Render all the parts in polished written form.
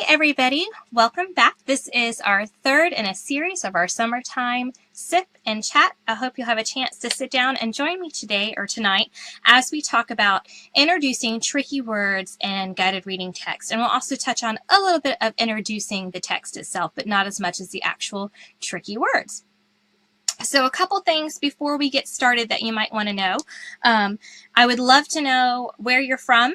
everybody, welcome back. This is our third in a series of our summertime sip and chat. I hope you'll have a chance to sit down and join me today or tonight as we talk about introducing tricky words and guided reading text. And we'll also touch on a little bit of introducing the text itself, but not as much as the actual tricky words. So a couple things before we get started that you might want to know. I would love to know where you're from,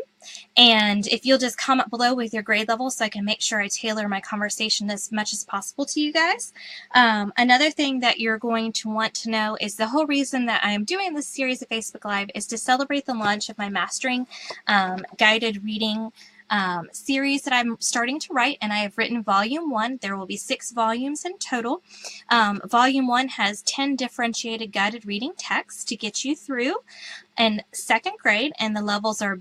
and if you'll just comment below with your grade level so I can make sure I tailor my conversation as much as possible to you guys. Another thing that you're going to want to know is the whole reason that I am doing this series of Facebook Live is to celebrate the launch of my Mastering Guided Reading series that I'm starting to write, and I have written volume 1. There will be 6 volumes in total. Volume 1 has 10 differentiated guided reading texts to get you through in 2nd grade, and the levels are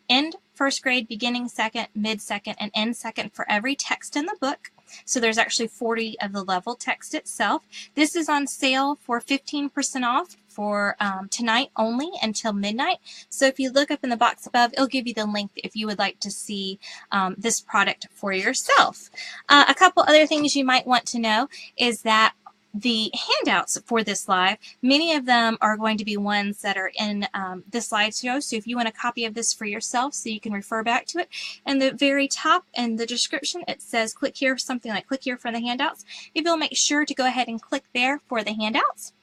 end 1st grade, beginning 2nd, mid 2nd, and end 2nd for every text in the book. So there's actually 40 of the level text itself. This is on sale for 15% off for tonight only until midnight. So if you look up in the box above, it'll give you the link if you would like to see this product for yourself. A couple other things you might want to know is that the handouts for this live, many of them are going to be ones that are in the slideshow. So if you want a copy of this for yourself so you can refer back to it, in the very top in the description it says click here, something like click here for the handouts. If you'll make sure to go ahead and click there for the handouts.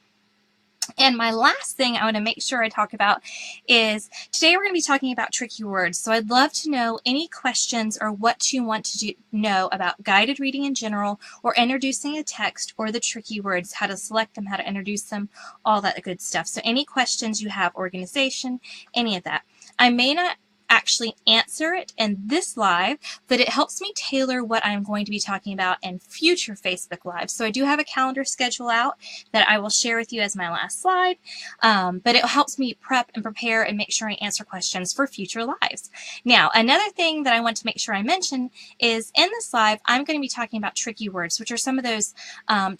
And my last thing I want to make sure I talk about is today we're going to be talking about tricky words. So I'd love to know any questions or what you want to know about guided reading in general, or introducing a text, or the tricky words, how to select them, how to introduce them, all that good stuff. So any questions you have, organization, any of that. I may not actually answer it in this live, but it helps me tailor what I'm going to be talking about in future Facebook Lives. So I do have a calendar schedule out that I will share with you as my last slide, but it helps me prep and prepare and make sure I answer questions for future lives. Now, another thing that I want to make sure I mention is in this live, I'm going to be talking about tricky words, which are some of those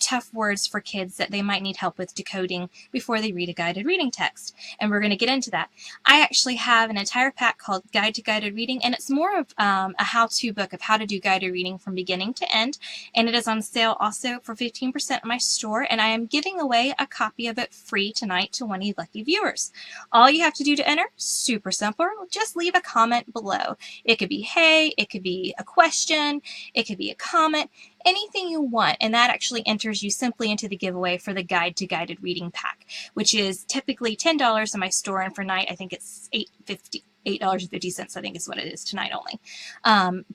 tough words for kids that they might need help with decoding before they read a guided reading text. And we're going to get into that. I actually have an entire pack called Guide to Guided Reading, and it's more of a how-to book of how to do guided reading from beginning to end, and it is on sale also for 15% in my store, and I am giving away a copy of it free tonight to one of you lucky viewers. All you have to do to enter, super simple, just leave a comment below. It could be hey, it could be a question, it could be a comment, anything you want, and that actually enters you simply into the giveaway for the Guide to Guided Reading pack, which is typically $10 in my store, and for night I think it's $8.50, I think is what it is tonight only.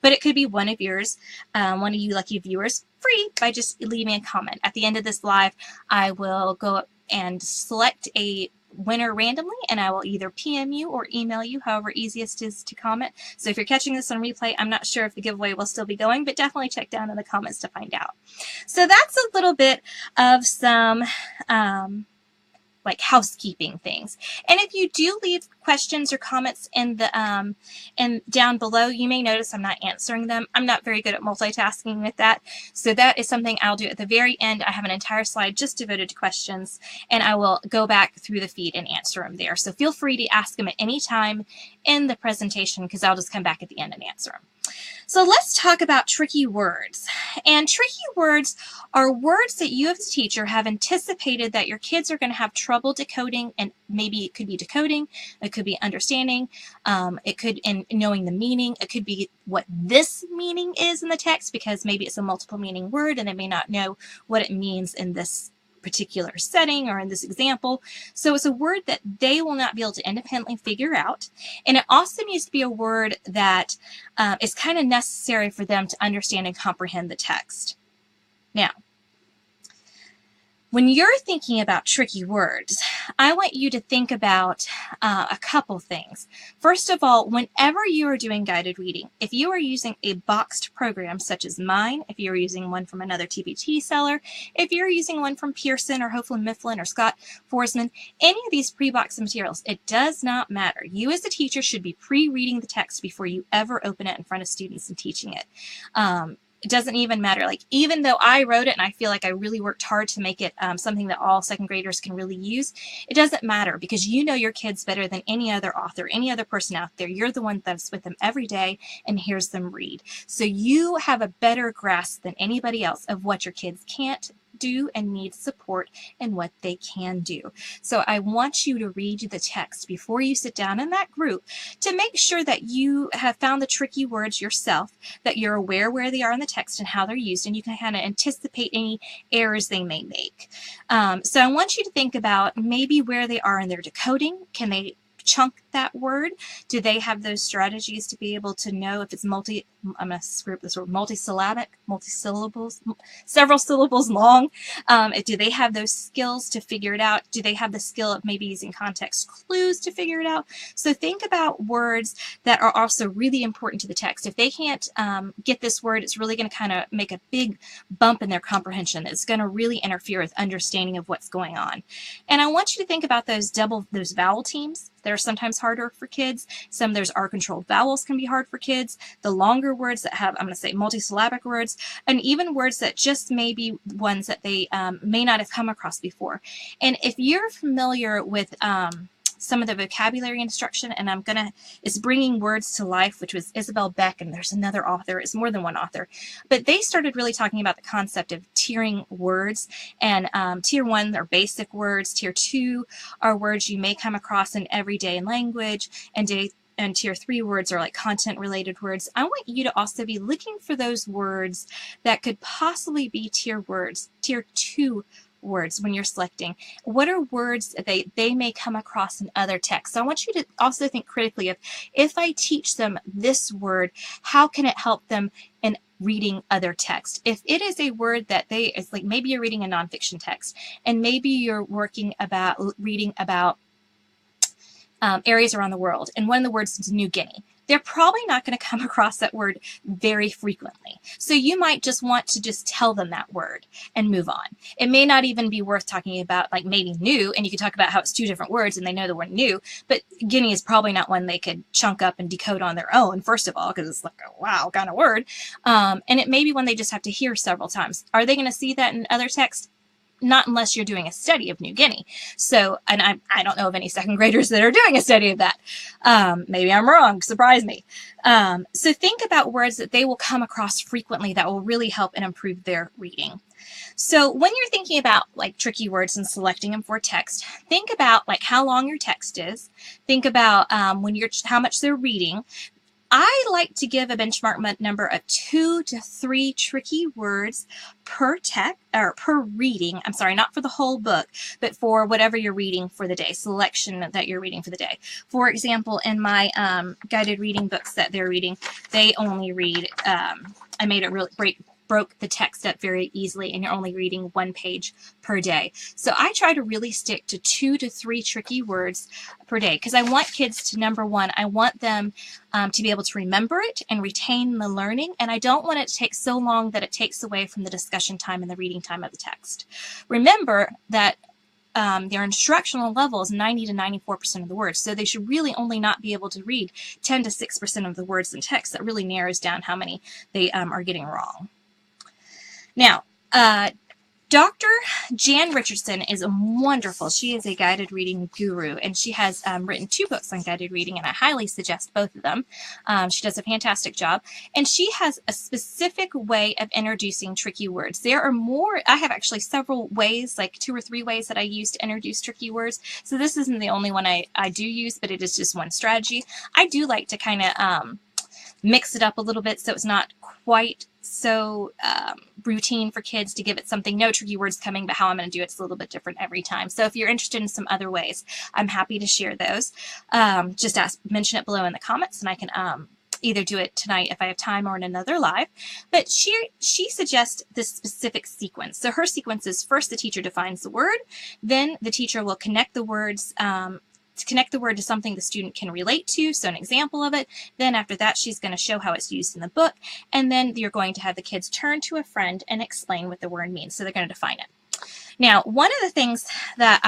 But it could be one of yours, one of you lucky viewers, free by just leaving a comment. At the end of this live, I will go up and select a winner randomly, and I will either PM you or email you, however easiest is to comment. So if you're catching this on replay, I'm not sure if the giveaway will still be going, but definitely check down in the comments to find out. So that's a little bit of some like housekeeping things. And if you do leave questions or comments in the and down below, you may notice I'm not answering them. I'm not very good at multitasking with that. So that is something I'll do at the very end. I have an entire slide just devoted to questions, and I will go back through the feed and answer them there. So feel free to ask them at any time in the presentation, because I'll just come back at the end and answer them. So let's talk about tricky words. And tricky words are words that you as a teacher have anticipated that your kids are going to have trouble decoding, and maybe it could be decoding, it could be understanding, it could in knowing the meaning, it could be what this meaning is in the text, because maybe it's a multiple meaning word and they may not know what it means in this particular setting or in this example. So it's a word that they will not be able to independently figure out. And it also needs to be a word that is kind of necessary for them to understand and comprehend the text. Now, when you're thinking about tricky words, I want you to think about a couple things. First of all, whenever you are doing guided reading, if you are using a boxed program such as mine, if you're using one from another TBT seller, if you're using one from Pearson or Hopeful Mifflin or Scott Forsman, any of these pre-boxed materials, it does not matter. You as a teacher should be pre-reading the text before you ever open it in front of students and teaching it. It doesn't even matter. Like, even though I wrote it and I feel like I really worked hard to make it something that all second graders can really use, it doesn't matter because you know your kids better than any other author, any other person out there. You're the one that's with them every day and hears them read. So you have a better grasp than anybody else of what your kids can't do and need support and what they can do. So I want you to read the text before you sit down in that group to make sure that you have found the tricky words yourself, that you're aware where they are in the text and how they're used, and you can kind of anticipate any errors they may make. So I want you to think about maybe where they are in their decoding. Can they chunk that word? Do they have those strategies to be able to know if it's I'm going to screw up this word, multisyllabic, multisyllables, several syllables long? Do they have those skills to figure it out? Do they have the skill of maybe using context clues to figure it out? So think about words that are also really important to the text. If they can't get this word, it's really going to kind of make a big bump in their comprehension. It's going to really interfere with understanding of what's going on. And I want you to think about those vowel teams. They're sometimes harder for kids. Some of those R-controlled vowels can be hard for kids. The longer words that have, I'm going to say, multisyllabic words, and even words that just may be ones that they may not have come across before. And if you're familiar with some of the vocabulary instruction, and it's Bringing Words to Life, which was Isabel Beck, and there's another author, it's more than one author, but they started really talking about the concept of tiering words, and tier 1 are basic words, tier 2 are words you may come across in everyday language, and tier 3 words are like content related words. I want you to also be looking for those words that could possibly be tier 2 words when you're selecting. What are words that they may come across in other texts? So I want you to also think critically of, if I teach them this word, how can it help them in reading other text? If it is a word that it's like maybe you're reading a nonfiction text and maybe you're reading about areas around the world, and one of the words is New Guinea. They're probably not going to come across that word very frequently. So you might just want to just tell them that word and move on. It may not even be worth talking about, like maybe new, and you could talk about how it's 2 different words and they know the word new, but Guinea is probably not one they could chunk up and decode on their own, first of all, because it's like a wow kind of word. And it may be one they just have to hear several times. Are they going to see that in other texts? Not unless you're doing a study of New Guinea. So, and I don't know of any second graders that are doing a study of that. Maybe I'm wrong, surprise me. So think about words that they will come across frequently that will really help and improve their reading. So when you're thinking about like tricky words and selecting them for text, think about like how long your text is. Think about how much they're reading. I like to give a benchmark number of 2 to 3 tricky words per reading. I'm sorry, not for the whole book, but for whatever you're reading for the day, selection that you're reading for the day. For example, in my guided reading books that they're reading, they only read, I made it really broke the text up very easily, and you're only reading 1 page per day. So I try to really stick to 2 to 3 tricky words per day because I want kids to, number one, I want them to be able to remember it and retain the learning, and I don't want it to take so long that it takes away from the discussion time and the reading time of the text. Remember that their instructional level is 90 to 94% of the words, so they should really only not be able to read 10 to 6% of the words in text. That really narrows down how many they are getting wrong. Now, Dr. Jan Richardson is wonderful. She is a guided reading guru, and she has written 2 books on guided reading, and I highly suggest both of them. She does a fantastic job, and she has a specific way of introducing tricky words. There are more. I have actually several ways, like 2 or 3 ways that I use to introduce tricky words. So this isn't the only one I do use, but it is just one strategy. I do like to kind of mix it up a little bit so it's not quite so routine for kids, to give it something, no tricky words coming, but how I'm going to do it's a little bit different every time. So if you're interested in some other ways, I'm happy to share those. Just mention it below in the comments, and I can either do it tonight if I have time or in another live. But she suggests this specific sequence. So her sequence is, first the teacher defines the word, then the teacher will connect the words to connect the word to something the student can relate to, so an example of it. Then after that, she's going to show how it's used in the book, and then you're going to have the kids turn to a friend and explain what the word means. So they're going to define it. Now, one of the things that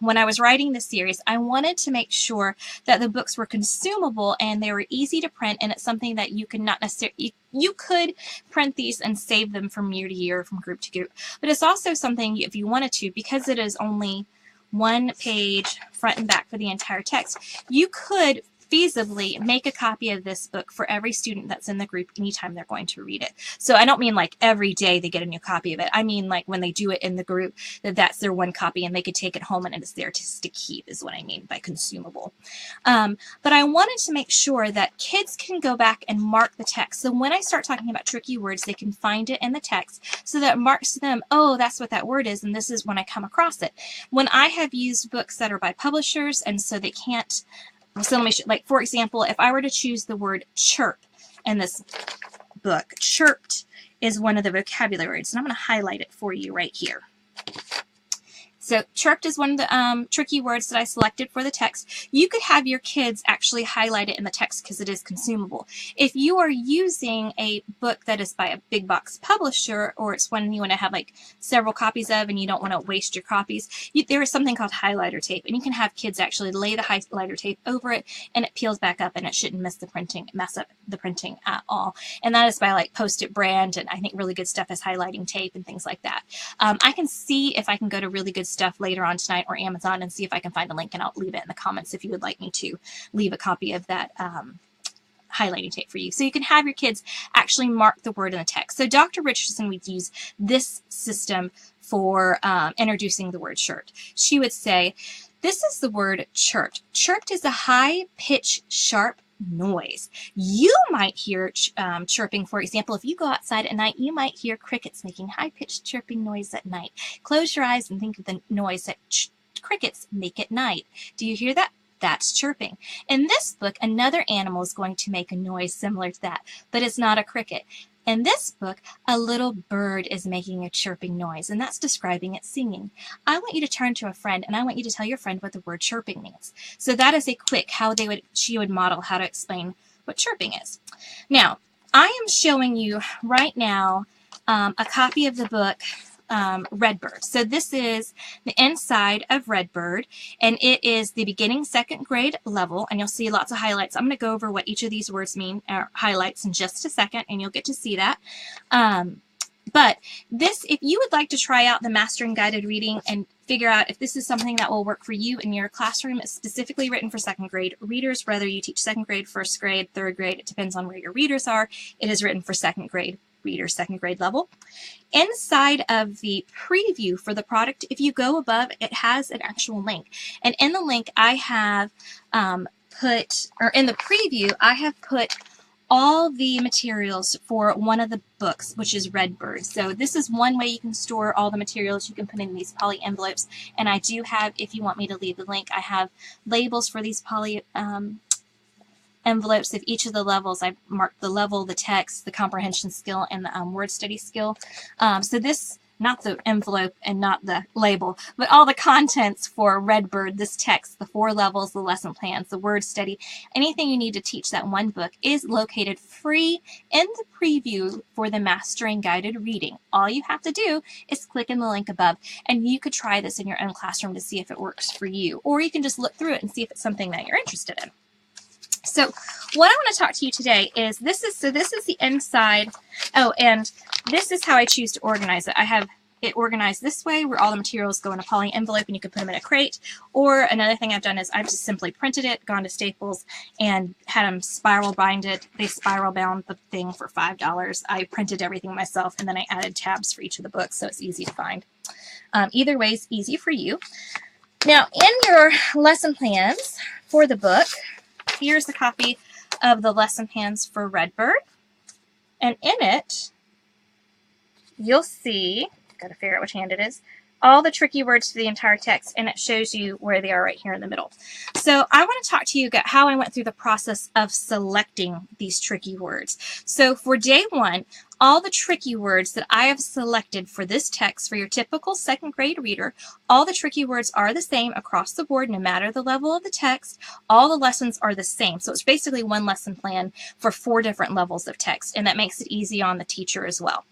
when I was writing this series, I wanted to make sure that the books were consumable and they were easy to print, and it's something that you could not necessarily, you could print these and save them from year to year, from group to group, but it's also something, if you wanted to, because it is only one page front and back for the entire text, you could feasibly make a copy of this book for every student that's in the group anytime they're going to read it. So I don't mean like every day they get a new copy of it. I mean like when they do it in the group, that's their one copy and they could take it home and it's there to keep, is what I mean by consumable. But I wanted to make sure that kids can go back and mark the text. So when I start talking about tricky words, they can find it in the text so that it marks to them, oh, that's what that word is, and this is when I come across it. When I have used books that are by publishers and so they can't, so let me like, for example, if I were to choose the word chirp in this book, chirped is one of the vocabulary words, and I'm going to highlight it for you right here. So chirped is one of the tricky words that I selected for the text. You could have your kids actually highlight it in the text because it is consumable. If you are using a book that is by a big box publisher, or it's one you want to have like several copies of and you don't want to waste your copies, there is something called highlighter tape, and you can have kids actually lay the highlighter tape over it and it peels back up and it shouldn't mess up the printing at all. And that is by like Post-it brand, and I think Really Good Stuff has highlighting tape and things like that. I can see if I can go to Really Good Stuff later on tonight or Amazon and see if I can find a link, and I'll leave it in the comments if you would like me to leave a copy of that highlighting tape for you. So you can have your kids actually mark the word in the text. So Dr. Richardson would use this system for introducing the word chirped. She would say, this is the word chirped. Chirped is a high-pitched, sharp noise. You might hear chirping, for example, if you go outside at night, you might hear crickets making high-pitched chirping noise at night. Close your eyes and think of the noise that crickets make at night. Do you hear that? That's chirping. In this book, another animal is going to make a noise similar to that, but it's not a cricket. In this book, a little bird is making a chirping noise, and that's describing its singing. I want you to turn to a friend, and I want you to tell your friend what the word chirping means. So that is a quick how she would model how to explain what chirping is. Now, I am showing you right now a copy of the book Redbird. So this is the inside of Redbird, and it is the beginning second grade level, and you'll see lots of highlights. I'm going to go over what each of these words mean, highlights, in just a second, and you'll get to see that. But this, if you would like to try out the Mastering Guided Reading and figure out if this is something that will work for you in your classroom, it's specifically written for second grade readers, whether you teach second grade, first grade, third grade, it depends on where your readers are. It is written for second grade readers, second grade level. Inside of the preview for the product, if you go above, it has an actual link. And in the link, I have in the preview, I have put all the materials for one of the books, which is Redbird. So this is one way you can store all the materials. You can put in these poly envelopes. And I do have, if you want me to leave the link, I have labels for these poly envelopes of each of the levels. I marked the level, the text, the comprehension skill, and the word study skill. So this, not the envelope and not the label, but all the contents for Redbird, this text, the 4 levels, the lesson plans, the word study, anything you need to teach that one book is located free in the preview for the Mastering Guided Reading. All you have to do is click in the link above, and you could try this in your own classroom to see if it works for you, or you can just look through it and see if it's something that you're interested in. So what I want to talk to you today is this is the inside. Oh, and this is how I choose to organize it. I have it organized this way where all the materials go in a poly envelope and you can put them in a crate. Or another thing I've done is I've just simply printed it, gone to Staples, and had them spiral bind it. They spiral bound the thing for $5. I printed everything myself, and then I added tabs for each of the books so it's easy to find. Either way is easy for you. Now, in your lesson plans for the book, here's a copy of the lesson plans for Redbird. And in it, you'll see, got to figure out which hand it is, all the tricky words for the entire text, and it shows you where they are right here in the middle. So I want to talk to you about how I went through the process of selecting these tricky words. So for day 1, all the tricky words that I have selected for this text for your typical second grade reader, all the tricky words are the same across the board, no matter the level of the text. All the lessons are the same. So it's basically one lesson plan for 4 different levels of text, and that makes it easy on the teacher as well.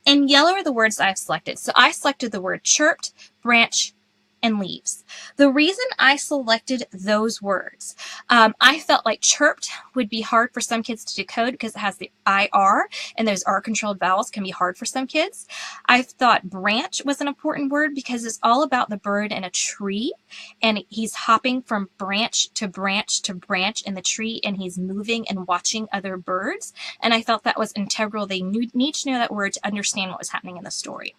In yellow are the words I've selected. So I selected the word chirped, branch, and leaves. The reason I selected those words, I felt like chirped would be hard for some kids to decode because it has the IR, and those R-controlled vowels can be hard for some kids. I thought branch was an important word because it's all about the bird in a tree, and he's hopping from branch to branch to branch in the tree, and he's moving and watching other birds, and I felt that was integral. They need to know that word to understand what was happening in the story.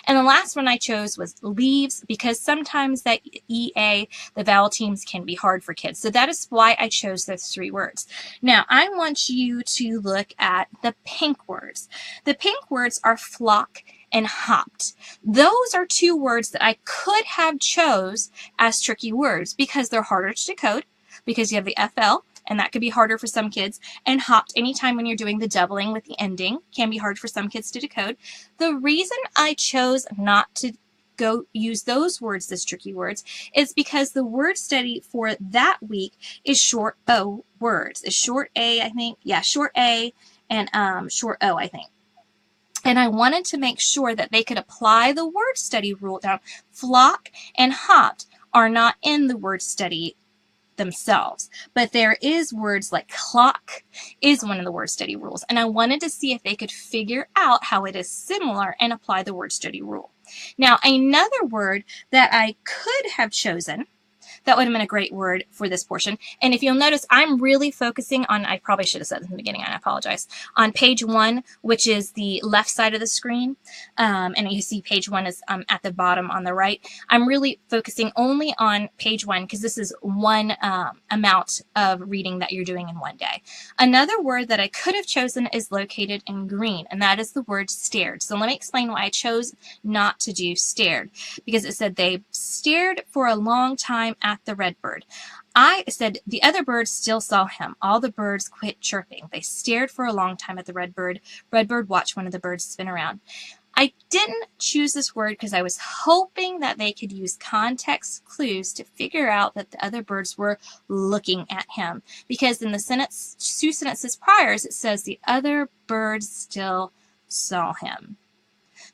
And the last one I chose was leaves because sometimes that EA, the vowel teams, can be hard for kids. So that is why I chose those 3 words. Now, I want you to look at the pink words. The pink words are flock and hopped. Those are 2 words that I could have chose as tricky words because they're harder to decode because you have the FL, and that could be harder for some kids. And hopped, anytime when you're doing the doubling with the ending, can be hard for some kids to decode. The reason I chose not to go use those words as tricky words is because the word study for that week is short O words. It's short A, I think. Yeah, short A and short O, I think. And I wanted to make sure that they could apply the word study rule down. Flock and hopped are not in the word study themselves, but there is words like clock is one of the word study rules, and I wanted to see if they could figure out how it is similar and apply the word study rule. Now, another word that I could have chosen that would have been a great word for this portion. And if you'll notice, I'm really focusing on, I probably should have said this in the beginning, I apologize, on page 1, which is the left side of the screen. And you see page 1 is at the bottom on the right. I'm really focusing only on page 1 because this is one amount of reading that you're doing in one day. Another word that I could have chosen is located in green, and that is the word stared. So let me explain why I chose not to do stared, because it said they stared for a long time at the redbird. I said the other birds still saw him. All the birds quit chirping. They stared for a long time at the redbird. Redbird watched one of the birds spin around. I didn't choose this word because I was hoping that they could use context clues to figure out that the other birds were looking at him. Because in the sentence, 2 sentences prior, it says the other birds still saw him.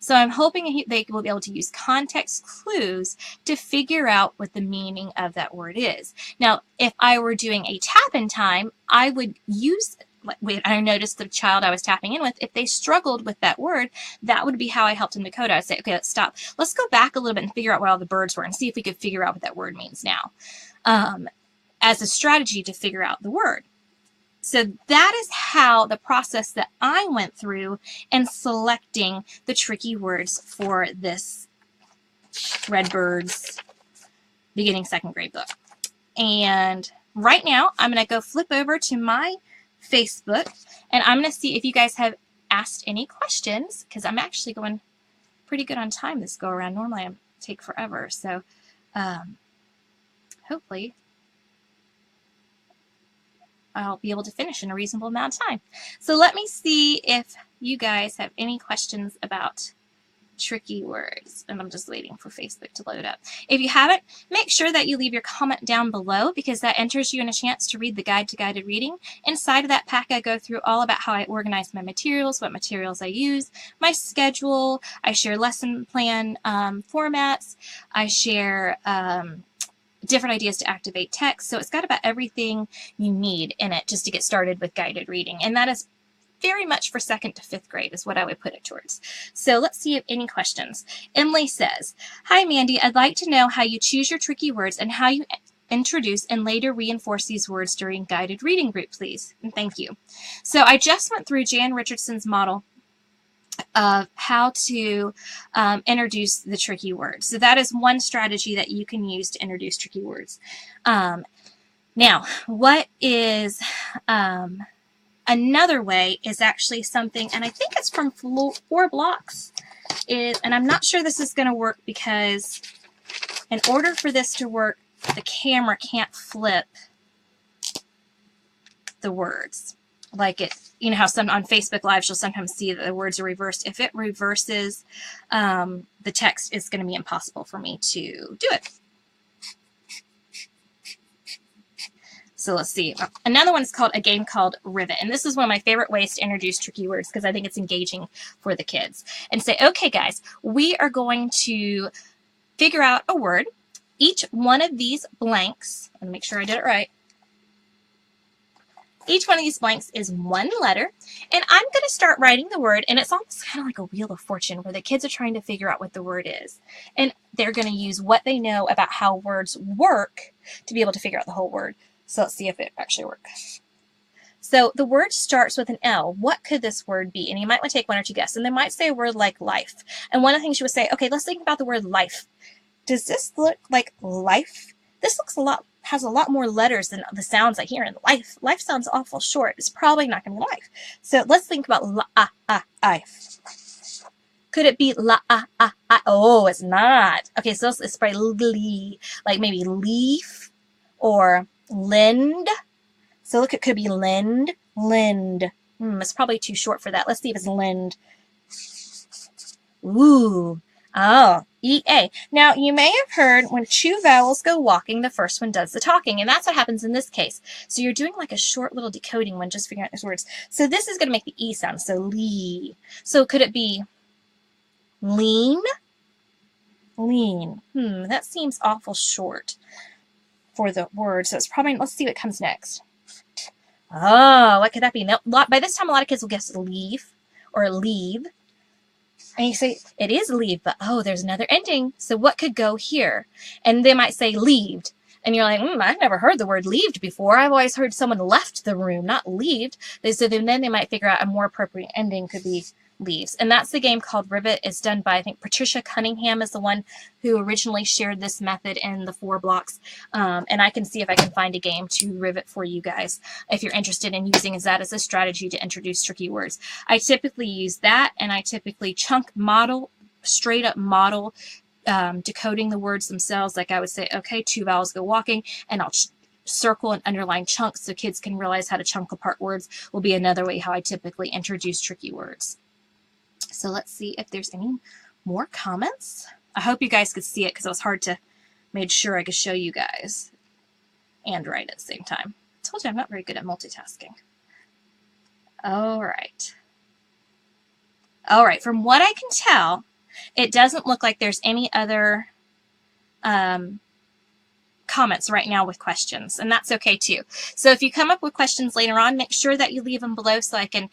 So I'm hoping they will be able to use context clues to figure out what the meaning of that word is. Now, if I were doing a tap in time, I would use, I noticed the child I was tapping in with, if they struggled with that word, that would be how I helped them decode it. I'd say, okay, let's stop. Let's go back a little bit and figure out what all the birds were and see if we could figure out what that word means now, as a strategy to figure out the word. So that is how the process that I went through in selecting the tricky words for this Redbirds beginning 2nd grade book. And right now I'm going to go flip over to my Facebook and I'm going to see if you guys have asked any questions, because I'm actually going pretty good on time this go around. Normally I take forever. So hopefully I'll be able to finish in a reasonable amount of time. So let me see if you guys have any questions about tricky words. And I'm just waiting for Facebook to load up. If you haven't, make sure that you leave your comment down below, because that enters you in a chance to read the Guide to Guided Reading. Inside of that pack, I go through all about how I organize my materials, what materials I use, my schedule. I share lesson plan formats. I share different ideas to activate text. So it's got about everything you need in it just to get started with guided reading. And that is very much for 2nd to 5th grade is what I would put it towards. So let's see if any questions. Emily says, hi Mandy, I'd like to know how you choose your tricky words and how you introduce and later reinforce these words during guided reading group, please. And thank you. So I just went through Jan Richardson's model of how to introduce the tricky words. So that is one strategy that you can use to introduce tricky words. Now, what is another way is actually something, and I think it's from 4 Blocks, and I'm not sure this is going to work because in order for this to work, the camera can't flip the words. Like it, you know how some on Facebook Live you'll sometimes see that the words are reversed. If it reverses the text, it's going to be impossible for me to do it. So let's see. Another one is called a game called Rivet. And this is one of my favorite ways to introduce tricky words because I think it's engaging for the kids. And say, okay, guys, we are going to figure out a word. Each one of these blanks, and make sure I did it right. Each one of these blanks is one letter, and I'm going to start writing the word, and it's almost kind of like a Wheel of Fortune where the kids are trying to figure out what the word is, and they're going to use what they know about how words work to be able to figure out the whole word. So let's see if it actually works. So the word starts with an L. What could this word be? And you might want to take one or two guesses, and they might say a word like life. And one of the things you would say, okay, let's think about the word life. Does this look like life? This has a lot more letters than the sounds I hear in life. Life sounds awful short. It's probably not going to be life. So let's think about life. Could it be Oh, it's not. Okay, so it's probably like maybe leaf or lend. So look, it could be lend. It's probably too short for that. Let's see if it's lend. Ooh. Oh, E-A. Now, you may have heard when two vowels go walking, the first one does the talking, and that's what happens in this case. So you're doing like a short little decoding one, just figuring out these words. So this is going to make the E sound, so lee. So could it be lean? Lean. That seems awful short for the word, so it's probably, let's see what comes next. Oh, what could that be? Now, by this time, a lot of kids will guess leave or leave. And you say, it is leave, but oh, there's another ending. So what could go here? And they might say leaved. And you're like, I've never heard the word leaved before. I've always heard someone left the room, not leaved. So then they might figure out a more appropriate ending could be leaves. And that's the game called Rivet. It's done by, I think, Patricia Cunningham is the one who originally shared this method in the 4 blocks. And I can see if I can find a game to Rivet for you guys if you're interested in using that as a strategy to introduce tricky words. I typically use that, and I typically straight up model decoding the words themselves. Like I would say, okay, 2 vowels go walking, and I'll circle and underline chunks so kids can realize how to chunk apart words will be another way how I typically introduce tricky words. So let's see if there's any more comments. I hope you guys could see it because it was hard to make sure I could show you guys and write at the same time. I told you I'm not very good at multitasking. All right. All right, from what I can tell, it doesn't look like there's any other comments right now with questions, and that's okay too. So if you come up with questions later on, make sure that you leave them below so I can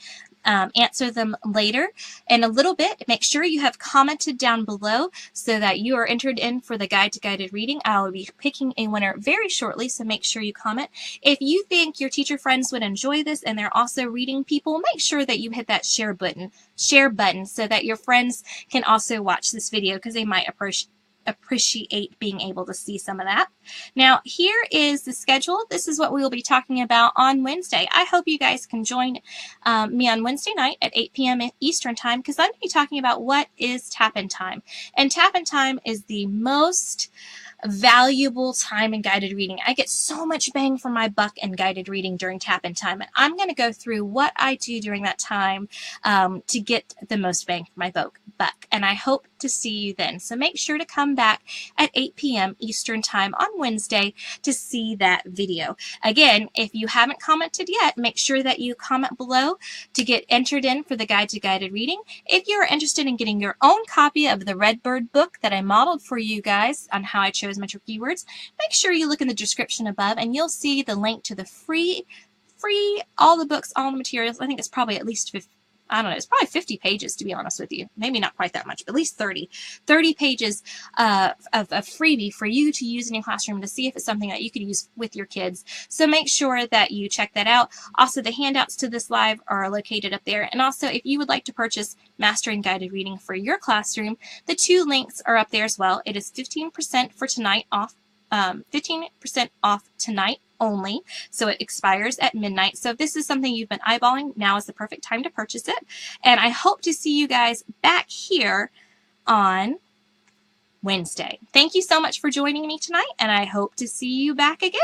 answer them later. In a little bit, make sure you have commented down below so that you are entered in for the Guide to Guided Reading. I will be picking a winner very shortly, so make sure you comment. If you think your teacher friends would enjoy this and they're also reading people, make sure that you hit that share button so that your friends can also watch this video because they might appreciate being able to see some of that. Now, here is the schedule. This is what we will be talking about on Wednesday. I hope you guys can join me on Wednesday night at 8 p.m. Eastern Time because I'm going to be talking about what is tap-in time. And tap-in time is the most valuable time in guided reading. I get so much bang for my buck in guided reading during tap-in time, and I'm going to go through what I do during that time to get the most bang for my buck. And I hope to see you then. So make sure to come back at 8 p.m. Eastern Time on Wednesday to see that video. Again, if you haven't commented yet, make sure that you comment below to get entered in for the Guide to Guided Reading. If you are interested in getting your own copy of the Redbird book that I modeled for you guys on how I chose my tricky words, make sure you look in the description above and you'll see the link to the free, all the books, all the materials. I think it's probably at least 50. I don't know, it's probably 50 pages to be honest with you. Maybe not quite that much, but at least 30 pages of freebie for you to use in your classroom to see if it's something that you could use with your kids. So make sure that you check that out. Also, the handouts to this live are located up there. And also, if you would like to purchase Mastering Guided Reading for your classroom, the 2 links are up there as well. It is 15% for tonight off, 15% off tonight only, so it expires at midnight. So if this is something you've been eyeballing, now is the perfect time to purchase it. And I hope to see you guys back here on Wednesday. Thank you so much for joining me tonight, and I hope to see you back again.